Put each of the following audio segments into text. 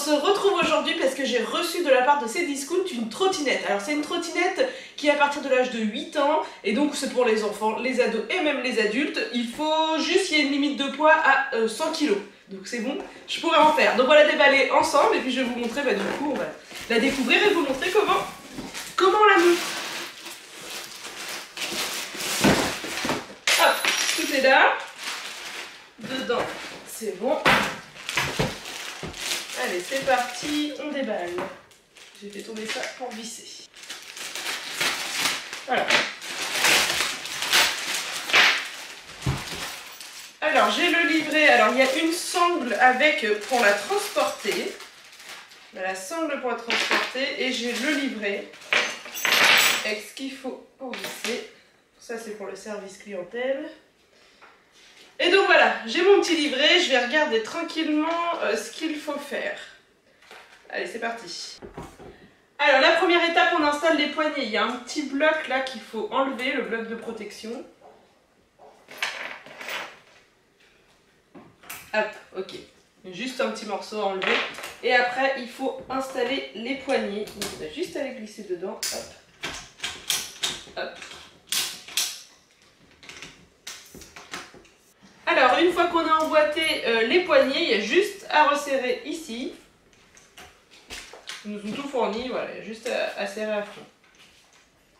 se retrouve aujourd'hui parce que j'ai reçu de la part de Cdiscount une trottinette. Alors c'est une trottinette qui est à partir de l'âge de 8 ans et donc c'est pour les enfants, les ados et même les adultes. Il faut juste qu'il y ait une limite de poids à 100 kg. Donc c'est bon, je pourrais en faire. Donc on va la déballer ensemble et puis je vais vous montrer, du coup on va la découvrir et vous montrer comment on la monte. Hop, tout est là. Dedans, c'est bon. Allez, c'est parti, on déballe. J'ai fait tomber ça pour visser. Voilà. Alors, j'ai le livret. Alors, il y a une sangle avec pour la transporter. La sangle pour la transporter. Et j'ai le livret avec ce qu'il faut pour visser. Ça, c'est pour le service clientèle. Et donc voilà, j'ai mon petit livret, je vais regarder tranquillement ce qu'il faut faire. Allez, c'est parti. Alors la première étape, on installe les poignées. Il y a un petit bloc là qu'il faut enlever, le bloc de protection. Hop, ok. Juste un petit morceau à enlever. Et après, il faut installer les poignées. Donc on a juste à les glisser dedans. Hop. Hop. Alors, une fois qu'on a emboîté les poignées, il y a juste à resserrer ici. Ils nous ont tout fourni, voilà, il y a juste à serrer à fond.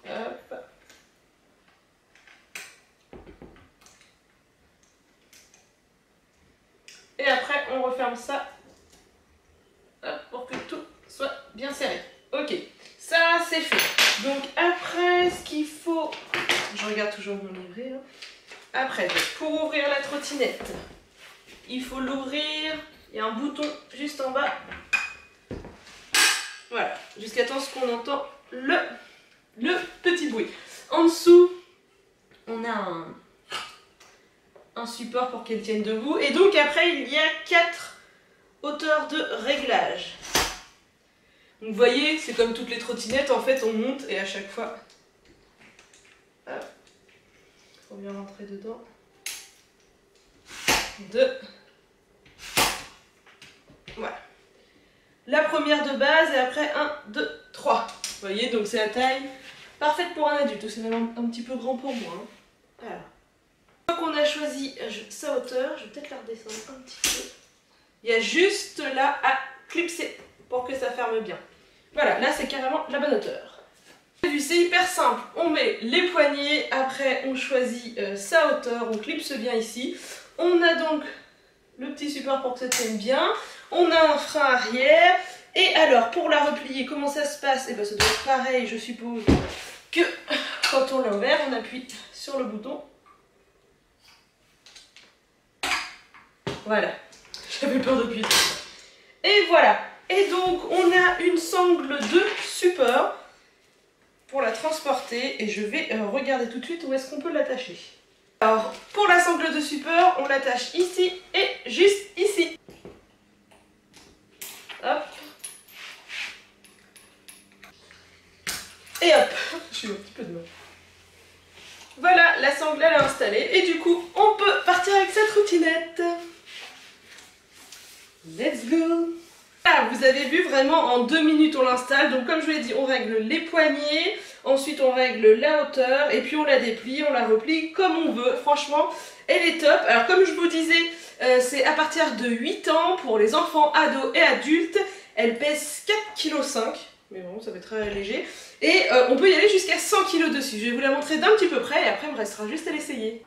Hop. Et après, on referme ça, hop, pour que tout soit bien serré. Ok, ça c'est fait. Donc après, ce qu'il faut... Je regarde toujours mon livret, là. Après, pour ouvrir la trottinette, il faut l'ouvrir. Il y a un bouton juste en bas. Voilà, jusqu'à temps qu'on entend le petit bruit. En dessous, on a un support pour qu'elle tienne debout. Et donc après, il y a 4 hauteurs de réglage. Donc vous voyez, c'est comme toutes les trottinettes, en fait, on monte et à chaque fois... Hop. Faut bien rentrer dedans. 2. Voilà. La première de base et après 1, 2, 3. Vous voyez, donc c'est la taille parfaite pour un adulte. C'est même un petit peu grand pour moi. Hein. Voilà. Une fois qu'on a choisi sa hauteur, je vais peut-être la redescendre un petit peu. Il y a juste là à clipser pour que ça ferme bien. Voilà, là c'est carrément la bonne hauteur. C'est hyper simple, on met les poignées, après on choisit sa hauteur, on clipse bien ici. On a donc le petit support pour que ça tienne bien, on a un frein arrière. Et alors pour la replier, comment ça se passe? Et bien ça doit être pareil, je suppose, que quand on l'a ouvert, on appuie sur le bouton. Voilà, j'avais peur d'appuyer sur ça. Et voilà, et donc on a une sangle de support pour la transporter et je vais regarder tout de suite où est-ce qu'on peut l'attacher. Alors pour la sangle de support, on l'attache ici et juste ici. Hop. Et hop. Je suis un petit peu de main. Voilà, la sangle elle est installée et du coup on peut partir avec cette trottinette. Let's go! Ah, vous avez vu, vraiment en 2 minutes on l'installe. Donc comme je vous l'ai dit, on règle les poignées, ensuite on règle la hauteur et puis on la déplie, on la replie comme on veut. Franchement, elle est top. Alors comme je vous disais, c'est à partir de 8 ans pour les enfants, ados et adultes. Elle pèse 4,5 kg, mais bon, ça va être très léger. Et on peut y aller jusqu'à 100 kg dessus. Je vais vous la montrer d'un petit peu près et après il me restera juste à l'essayer.